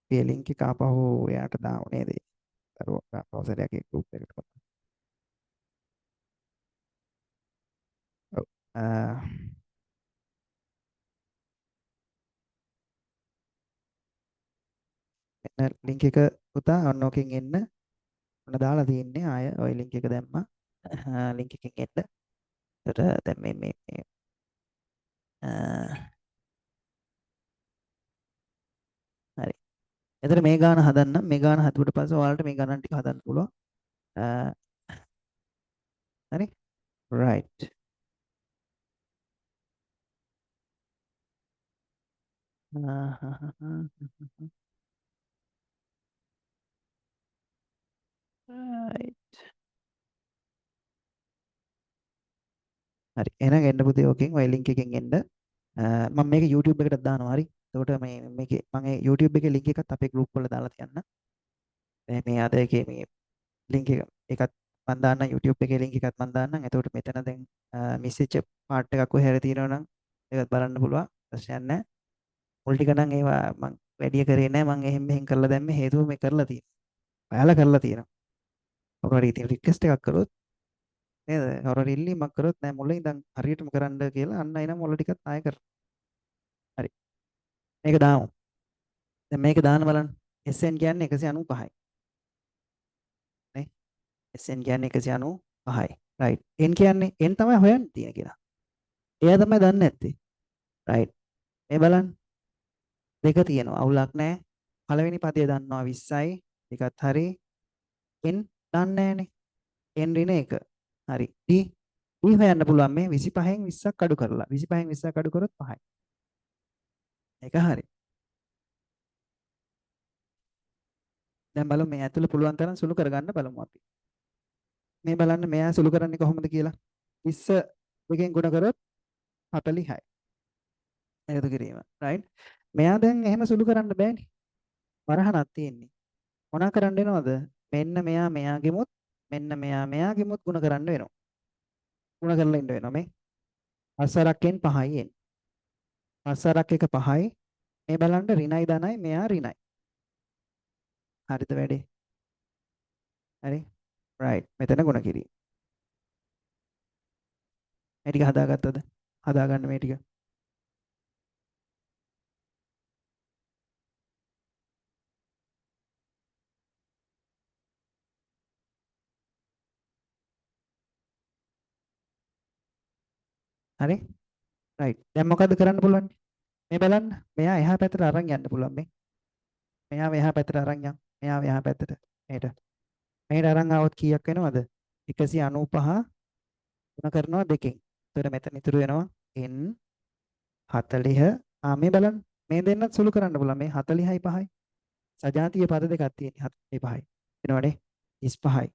මේ ලින්ක් එක ආපහු එයාට දාමු නේද? දරුවා browser එකේ group එකට. ඔව්. එන්න ලින්ක් එක පුතා ඔන්න ඔකෙන් එන්න. ඔන්න දාලා තියෙන්නේ ආය ওই ලින්ක් එක දැම්මා. ලින්ක් එකෙන් එන්න. ඒතර දැන් මේ හරි. එතන මේ ගාන හදන්න. මේ ගාන හදුවට පස්සේ ඔයාලට මේ ගණන් ටික හදන්න පුළුවන්. හරි. right. right. හරි. එහෙනම් එන්න පුතේ ඔකෙන් ඔය ලින්ක් එකෙන් එන්න. මම මේක YouTube එකට දානවා හරි. එතකොට මේකේ මම ඒ YouTube එකේ ලින්ක් එකත් අපේ group වල දාලා තියන්න. මේ අද එකේ මේ ලින්ක් එක ඒකත් මම දාන්න YouTube එකේ ලින්ක් එකත් මම දාන්නම්. එතකොට මෙතන දැන් මිස් වෙච්ච පාර්ට් එකක් කොහේ හරි තියෙනවා නම් ඒකත් බලන්න පුළුවන්. ප්‍රශ්නයක් නැහැ. මුල් ටික නම් ඒවා මම වැඩි කරේ නැහැ. මම එහෙම මෙහෙම කරලා දැම්මේ හේතුව මේ කරලා තියෙනවා. ඔයාලා කරලා තියෙනවා. කවුරු හරි ඉතින් රික්වෙස්ට් එකක් කරොත් නේද? කවුරු හරි ඉල්ලීමක් කරොත් නෑ මුලින් ඉඳන් හරියටම කරන්න කියලා අන්න එනම් මුල ටිකත් ආයෙ කරනවා. හරි. මේක දාමු. දැන් මේක දාන්න බලන්න. SN කියන්නේ 195යි. නේ? SN කියන්නේ 195යි. right. N කියන්නේ N තමයි හොයන්න තියෙන කියලා. එයා තමයි දන්නේ නැත්තේ. right. මේ බලන්න. දෙක තියෙනවා. අවුලක් නැහැ. පළවෙනි පදය දන්නවා 20යි. ඒකත් හරි. N දන්නේ නැහනේ. N ඍණ 1. හරි. D හොයන්න පුළුවන් මේ 25න් 20ක් අඩු කරලා. 25න් 20ක් අඩු කරොත් 5යි. ඒක හරි. දැන් බලමු මේ ඇතුළ පුළුවන් තරම් සුළු කරගන්න බලමු අපි. මේ බලන්න මෙයා සුළු කරන්නේ කොහොමද කියලා. 20 දෙකෙන් ගුණ කරොත් 40යි. එකතු කිරීම. right. මෙයා දැන් එහෙම සුළු කරන්න බෑනේ. වරහණක් තියෙන්නේ. මොනා කරන්න වෙනවද? මෙන්න මෙයා මෙයාගෙමුත් මෙන්න මෙයා මෙයාගෙමුත් ගුණ කරන්න වෙනවා. ගුණ කරලා ඉන්න වෙනවා මේ. 5 5යි එන්නේ. 5 1 5යි. මේ බලන්න ඍණයි ධනයි මෙයා ඍණයි. හරිද වැඩේ? හරි. right. මෙතන ගුණ කිරීම. මේ ටික හදාගත්තද? හදාගන්න මේ ටික. හරි. right. දැන් මොකද්ද කරන්න පුළුවන්? මේ බලන්න. මෙයා එහා පැත්තට අරන් යන්න පුළුවන් මේ. මෙයා එහා පැත්තට අරන් යන්න. මෙයා එහා පැත්තට. මෙහෙට. මෙහෙට අරන් ආවොත් කීයක් වෙනවද? 195 ගුණ කරනවා දෙකෙන්. එතකොට මෙතන ඉතුරු වෙනවා n 40. මේ බලන්න. මේ දෙන්නත් සුළු කරන්න පුළුවන්. මේ 40යි 5යි. සජාතීය පද දෙකක් තියෙන 40යි 5යි. වෙනවනේ 35යි.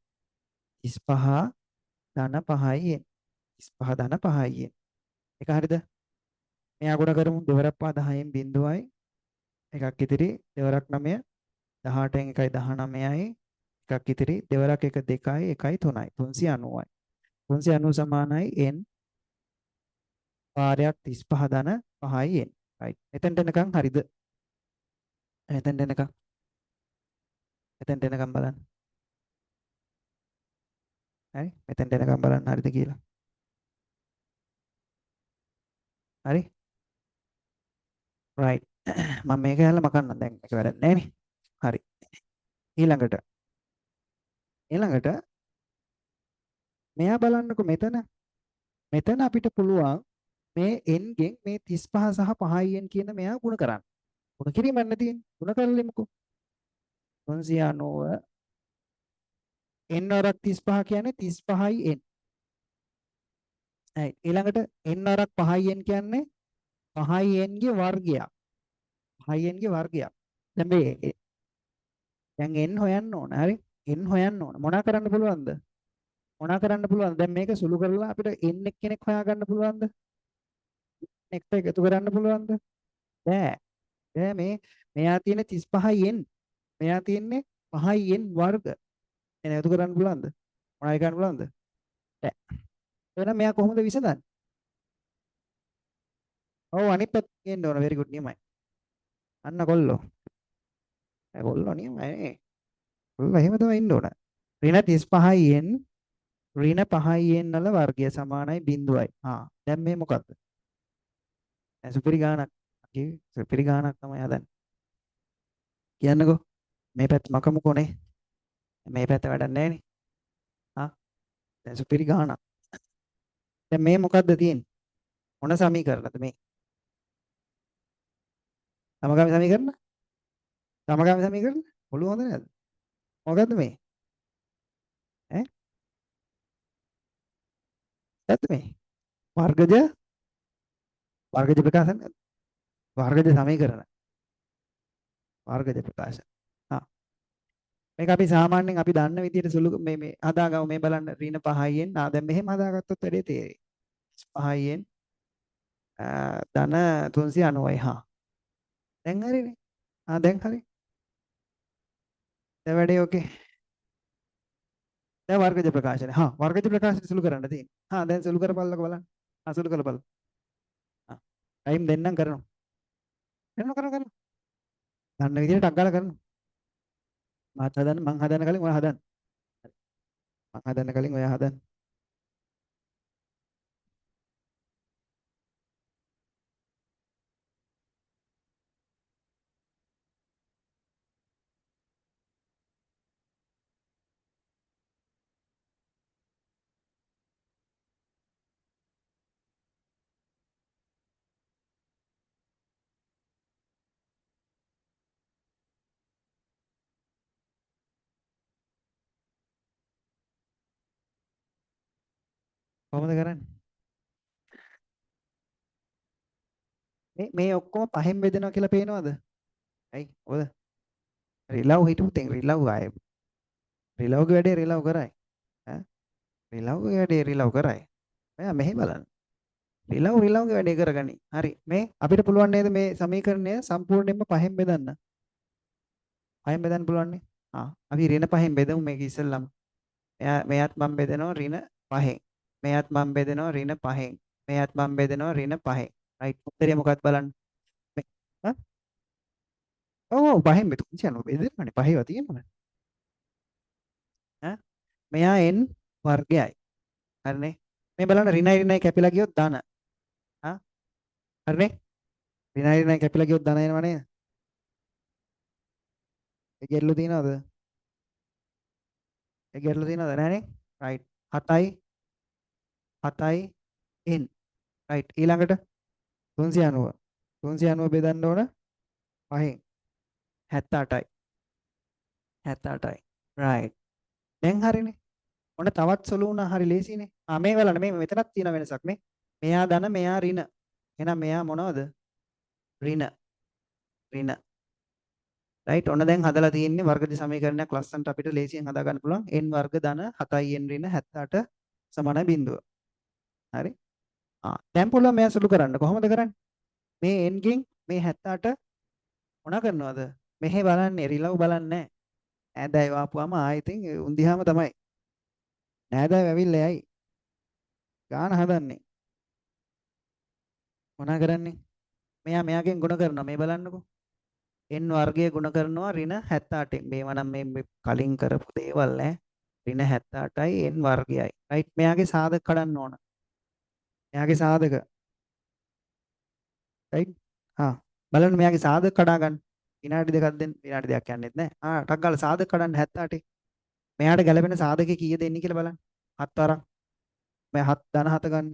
35 ධන 5යි n. 35 ධන 5යි n. ඒක හරියද? මෙයා ගුණ කරමු දෙවරක් පහ 10න් බිඳුවයි. එකක් ඉතිරි දෙවරක් 9 18න් එකයි 19යි. එකක් ඉතිරි දෙවරක් 1 2යි එකයි 3යි 390යි. 390 සමානයි n වාරයක් 35 ධන 5යි n. right. එතෙන්ට එනකන් හරිද? එතෙන්ට එනකන් බලන්න. හරි. මෙතෙන්ට එනකන් බලන්න හරිද කියලා. හරි. right. මම මේක ඇහලා මකන්න දැන් මේක වැඩක් නැහැ නේ. හරි. ඊළඟට මෙයා බලන්නකො මෙතන අපිට පුළුවන් මේ n ගෙන් මේ 35 සහ 5n කියන මෙයා ගුණ කරන්න. ගුණ කිරීමක් තියෙන්නේ. ගුණ කරලෙමුකෝ. 390 n වරක් 35 කියන්නේ 35යි n. ඊළඟට n වරක් 5න් කියන්නේ 5න් ගේ වර්ගයක්. 5න් ගේ වර්ගයක්. දැන් මේ දැන් n හොයන්න ඕන. හරි. n හොයන්න ඕන. මොනා කරන්න පුළුවන්ද? දැන් මේක සුළු කරලා අපිට n එක්කෙනෙක් හොයාගන්න පුළුවන්ද? එක්ක එකතු කරන්න පුළුවන්ද? බෑ. බෑ මෙයා තියෙන 35න් මෙයා තියෙන්නේ 5න් වර්ග. එන එකතු කරන්න පුළුවන්ද? මොනවයි ගන්න පුළුවන්ද? බෑ. එහෙනම් මෙයා කොහොමද විසඳන්නේ? ඔව් අනිත් පැත්තෙන් එන්න ඕන. very good නියමයි. අන්න කොල්ලෝ. කොල්ලෝ නියමයි. කොල්ලෝ එහෙම තමයි ඉන්න ඕන. ඍණ 35න් ඍණ 5න් වල වර්ගය සමානයි 0යි. දැන් මේ මොකද්ද? දැන් සුපිරි ගානක්. සුපිරි ගානක් තමයි හදන්නේ. කියන්නකෝ. මේ පැත්ත මකමුකෝනේ. මේ පැත්ත වැඩක් නැහැ නේ. ආ දැන් සුපිරි ගානක්. දැන් මේ මොකද්ද තියෙන්නේ? මොන සමීකරණද මේ? සමගාමී සමීකරණ? සමගාමී සමීකරණ? ඔළුව හොඳ නැද්ද? මොකද්ද මේ? ඈ? ඇත්ත මේ? වර්ගජ වර්ගජ ප්‍රකාශන වර්ගජ සමීකරණ වර්ගජ ප්‍රකාශන. ආ මේක අපි සාමාන්‍යයෙන් අපි දන්න විදිහට සුළු මේ හදාගමු මේ බලන්න ඍණ 5න් දැන් මෙහෙම හදාගත්තොත් වැඩේ තේරෙයි. 5න් ධන 390යි. දැන් හරිනේ. දැන් හරි. දැන් වැඩේ ඕකේ. දැන් වර්ගජ ප්‍රකාශන. වර්ගජ ප්‍රකාශන සුළු කරන්න තියෙන්නේ. දැන් සුළු කරපල්ලක බලන්න. සුළු කරපල්ල. ටයිම් දෙන්නම් කරනවා. කරනවා. දන්න විදිහට ටක් ගාලා කරනවා. මාත් හදන්න මං හදන්න කලින් ඔයා හදන්න. මං හදන්න කලින් ඔයා හදන්න. කොහොමද කරන්නේ? මේ ඔක්කොම පහෙන් බෙදෙනවා කියලා පේනවද? ඇයි? ඔය රිලව් හිටපු තෙන් රිලව් ආයේ රිලව්ගේ වැඩේ රිලව් කරයි. ඈ රිලව්ගේ වැඩේ රිලව් කරයි. මෙයා මෙහෙ බලන්න. රිලව්ගේ වැඩේ කරගනි. හරි. මේ අපිට පුළුවන් නේද මේ සමීකරණය සම්පූර්ණයෙන්ම පහෙන් බෙදන්න? පහෙන් බෙදන්න පුළුවන් නේ. අපි ඍණ පහෙන් බෙදමු මේක ඉස්සෙල්ලම. මෙයාත් මම බෙදනවා ඍණ 5න්. මෙයාත් මම බෙදනවා ඍණ 5න්. මෙයාත් මම බෙදනවා ඍණ 5න්. රයිට්. උත්තරය මොකක්ද බලන්න. මේ ඈ ඔව් පහෙන් බෙදමු. කියනවා බෙදෙන්නනේ පහේවා තියෙනවනේ. ඈ මෙයා n වර්ගයයි. හරිනේ. මේ බලන්න ඍණයි කැපිලා ගියොත් ධන. ආ හරිනේ. ඍණයි කැපිලා ගියොත් ධන එනවා නේද? ඒ ගැටලු තියනවද? ඒ ගැටලු තියනවද නැහනේ? රයිට්. 7යි n. රයිට්. ඊළඟට 390. 390 බෙදන්න ඕන 5න් 78යි. 78යි. රයිට්. දැන් හරිනේ. ඔන්න තවත් සොළු වුණා හරි ලේසියිනේ. මේ බලන්න මේ මෙතනක් තියෙන වෙනසක් මේ. මෙයා ධන මෙයා ඍණ. එහෙනම් මෙයා මොනවද? ඍණ. ඍණ. රයිට්. ඔන්න දැන් හදලා තියෙන්නේ වර්ගජ සමීකරණයක් ලස්සනට අපිට ලේසියෙන් හදා ගන්න පුළුවන්. n වර්ග ධන 7n ඍණ 78 සමානයි 0. හරි. දැන් පුළුවන් මෙයා සුළු කරන්න. කොහොමද කරන්නේ? මේ n ගෙන් මේ 78 මොනා කරනවද? මෙහෙ බලන්නේ රිලව් බලන්නේ නැහැ. ඈදෑයෝ ආපුවාම ආයෙත් උන්දිහාම තමයි. ඈදෑයෝ ඇවිල්ලා යයි. ගාන හදන්නේ. මොනා කරන්නේ? මෙයාගෙන් ගුණ කරනවා. මේ බලන්නකෝ. n වර්ගය ගුණ කරනවා ඍණ 78න්. මේවා නම් මේ කලින් කරපු දේවල් ඈ. ඍණ 78යි n වර්ගයයි. රයිට්. මෙයාගේ සාධක කඩන්න ඕන. මෙයාගේ සාධක. රයිට්. බලන්න මෙයාගේ සාධක කඩා ගන්න. විනාඩි දෙකක් දෙන්න. විනාඩි දෙකක් යන්නෙත් නැහැ. ටක් ගාලා සාධක කඩන්න 78. මෙයාට ගැලපෙන සාධකේ කීයද එන්නේ කියලා බලන්න. 7 වරක්. මේ 7 ධන 7 ගන්න.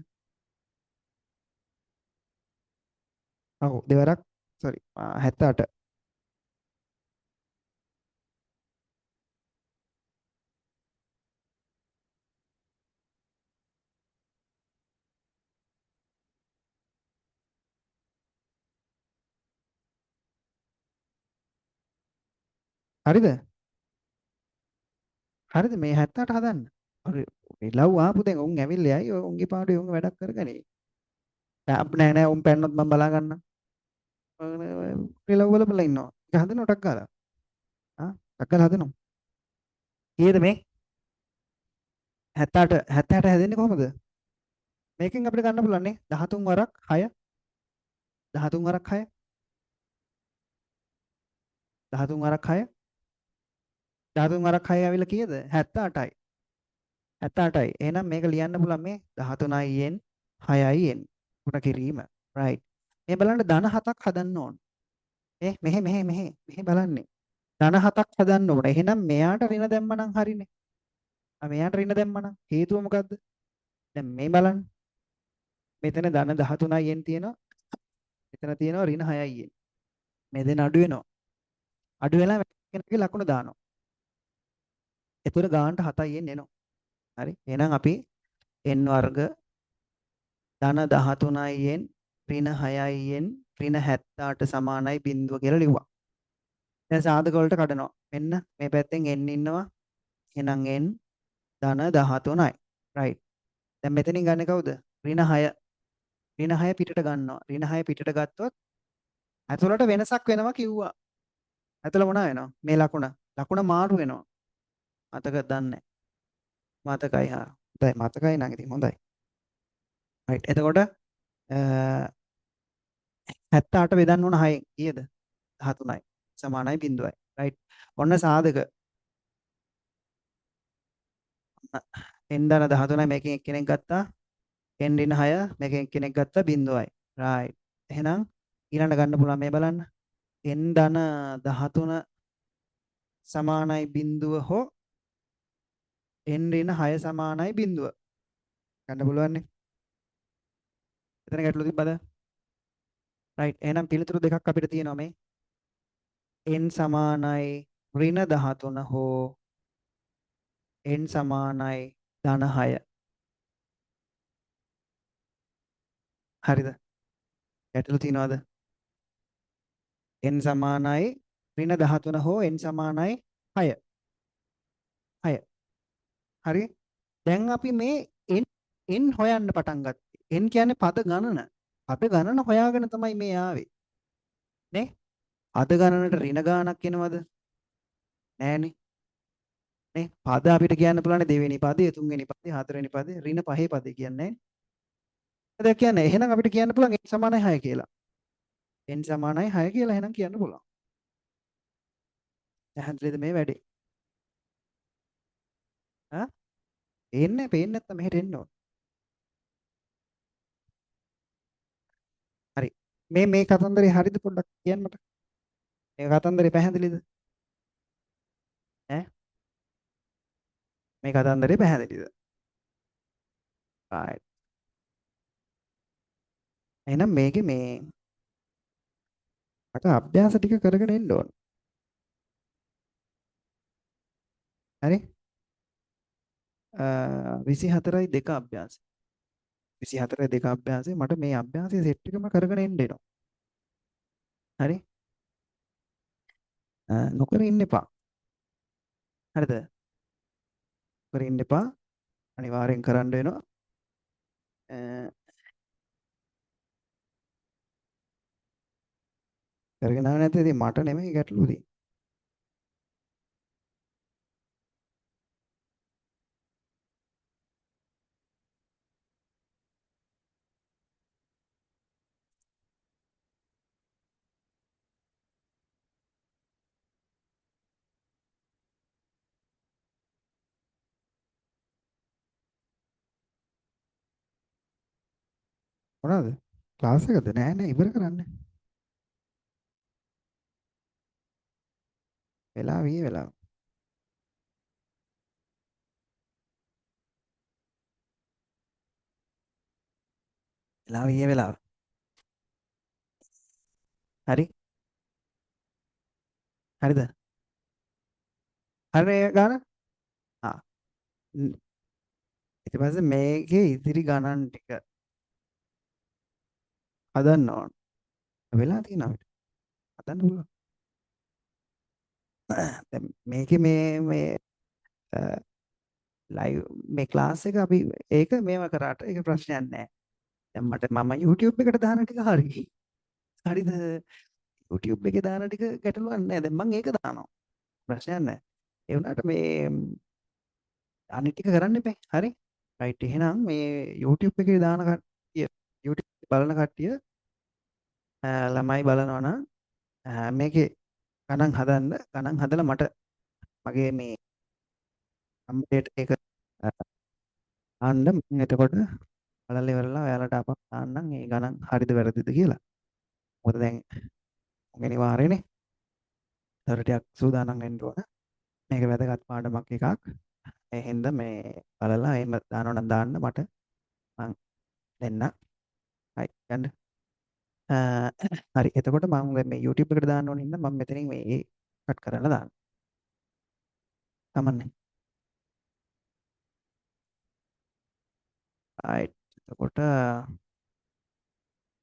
දෙවරක්. සෝරි. 78. හරිද? හරිද මේ 78 හදන්න. හරි. රිලව් ආපු දැන් උන් ඇවිල්ලා යයි උන්ගේ පාඩුවේ උන් වැඩක් කරගනි. නෑ උන් පැන්නොත් මම බලා ගන්නම්. රිලව් වල බලා ඉන්නවා. ඒක හදනවා ටක් ගාලා. ටක් ගාලා හදනවා. කීයද මේ? 78 හැදෙන්නේ කොහමද? මේකෙන් අපිට ගන්න පුළුවන් නේ 13 වරක් 6 13 වරක් 6 13 වරක් 6 13 වරක් 6 ඇවිල්ලා කීයද? 78යි. 78යි. එහෙනම් මේක ලියන්න පුළුවන් මේ 13යින් 6යින් ගුණ කිරීම. right. මේ බලන්න ධන 7ක් හදන්න ඕන. මෙහෙ බලන්නේ. ධන 7ක් හදන්න ඕන. එහෙනම් මෙයාට ඍණ දැම්මනම් හරිනේ. මෙයාට ඍණ දැම්මනම් හේතුව මොකද්ද? දැන් මේ බලන්න. මෙතන ධන 13යින් තියෙනවා. මෙතන තියෙනවා ඍණ 6යින්. මේ දෙන අඩු වෙනවා. අඩු වෙලා කෙනෙක්ගේ ලකුණ දානවා. ඒතර ගානට 7යින් එනවා. හරි. එහෙනම් අපි n වර්ග ධන 13යින් ඍණ 6යින් ඍණ 78 සමානයි බිඳුව කියලා ලිව්වා. දැන් සාධක වලට කඩනවා. මෙන්න මේ පැත්තෙන් n ඉන්නවා. එහෙනම් n ධන 13යි. right. දැන් මෙතනින් ගන්න කවුද? ඍණ 6. ඍණ 6 පිටට ගන්නවා. ඍණ 6 පිටට ගත්තොත් ඇතුළට වෙනසක් වෙනවා කිව්වා. ඇතුළ මොනවා වෙනවා? මේ ලකුණ මාරු වෙනවා. මතකද දන්නේ? මතකයි හා. හොඳයි මතකයි නම් ඉතින් හොඳයි. right. එතකොට 78 බෙදන්න ඕන 6න් කීයද? 13යි. සමානයි බිඳුවයි. right. ඔන්න සාධක. n ධන 13යි මේකෙන් එක්කෙනෙක් ගත්තා. n ඍණ 6 මේකෙන් එක්කෙනෙක් ගත්තා බිඳුවයි. right. එහෙනම් ඊළඟට ගන්න පුළුවන් මේ බලන්න. n ධන 13 සමානයි බිඳුව හෝ n ඍණ 6 සමානයි බිඳුව. ගන්න පුළුවන් නේ. එතන ගැටලු තිබ්බද? right. එහෙනම් පිළිතුරු දෙකක් අපිට තියෙනවා මේ. n සමානයි ඍණ 13 හෝ n සමානයි ධන 6. හරිද? ගැටලු තියනවද? n සමානයි ඍණ 13 හෝ n සමානයි 6. 6. හරි? දැන් අපි මේ n හොයන්න පටන් ගත්තා. n කියන්නේ පද ගණන. පද ගණන හොයාගෙන තමයි මේ ආවේ. නේ? පද ගණනට ඍණ ගානක් එනවද? නෑනේ. නේ? පද අපිට කියන්න පුළුවන් දෙවෙනි පදේ, තුන්වෙනි පදේ, හතරවෙනි පදේ, ඍණ පහේ පදේ කියන්නේ නෑනේ. ඒක කියන්නේ එහෙනම් අපිට කියන්න පුළුවන් n සමානයි 6 කියලා. n සමානයි 6 කියලා එහෙනම් කියන්න පුළුවන්. පැහැදිලිද මේ වැඩේ? ආ? පේන්නේ නැත්තම් මෙහෙට එන්න ඕන. හරි. මේ කතන්දරේ හරිද පොඩ්ඩක් කියන්න මට. මේ කතන්දරේ පැහැදිලිද? ඈ? මේ කතන්දරේ පැහැදිලිද? right. එහෙනම් මේකේ මේ අට අභ්‍යාස ටික කරගෙන එන්න ඕන. හරි? 24යි 2 අභ්‍යාසය. 24යි 2 අභ්‍යාසය මට මේ අභ්‍යාසයේ සෙට් එකම කරගෙන එන්න එනවා. හරි? නොකර ඉන්න එපා. හරිද? නොකර ඉන්න එපා. අනිවාර්යෙන් කරන්න වෙනවා. කරගෙන ආව නැත්නම් ඉතින් මට නෙමෙයි ගැටලුව තියෙන්නේ. මොනවද? ක්ලාස් එකද? නෑ ඉවර කරන්න. වෙලාව ඊයේ වෙලාව. වෙලාව ඊයේ වෙලාව. හරි? හරිද? හරි ගාන? ආ. ඊට පස්සේ මේකේ ඉතිරි ගණන් ටික හදන්න ඕන. වෙලා තියෙනවා අපිට. හදන්න පුළුවන්. දැන් මේකේ මේ ලයිව් මේ ක්ලාස් එක අපි ඒක මේව කරාට ඒක ප්‍රශ්නයක් නෑ. දැන් මම YouTube එකට දාන ටික හරි. හරිද? YouTube එකේ දාන ටික ගැටලුවක් නෑ. දැන් මම ඒක දානවා. ප්‍රශ්නයක් නෑ. ඒ වුණාට මේ අනිත් ටික කරන්න එපා. හරි? රයිට්. එහෙනම් මේ YouTube එකේ දාන කට්ටිය YouTube බලන කට්ටිය ළමයි බලනවා නම් මේකේ ගණන් හදලා මට මගේ මේ නම්බරයට ඒක දාන්න මම එතකොට බලලා ඉවරලා ඔයාලට ආපහු දාන්නම් ඒ ගණන් හරිද වැරදිද කියලා. මොකද දැන් අනිවාර්යනේ. තව ටිකක් සූදානම් වෙන්න ඕන. මේක වැදගත් පාඩමක් එකක්. ඒ හින්දා මේ බලලා එහෙම දානවා නම් දාන්න මට මං දෙන්න. හරි යන්න. අ, හරි එතකොට මම දැන් මේ YouTube එකට දාන්න ඕන හින්දා මම මෙතනින් මේ කට් කරලා දාන්න. කමන්නේ. ආයිත් එතකොට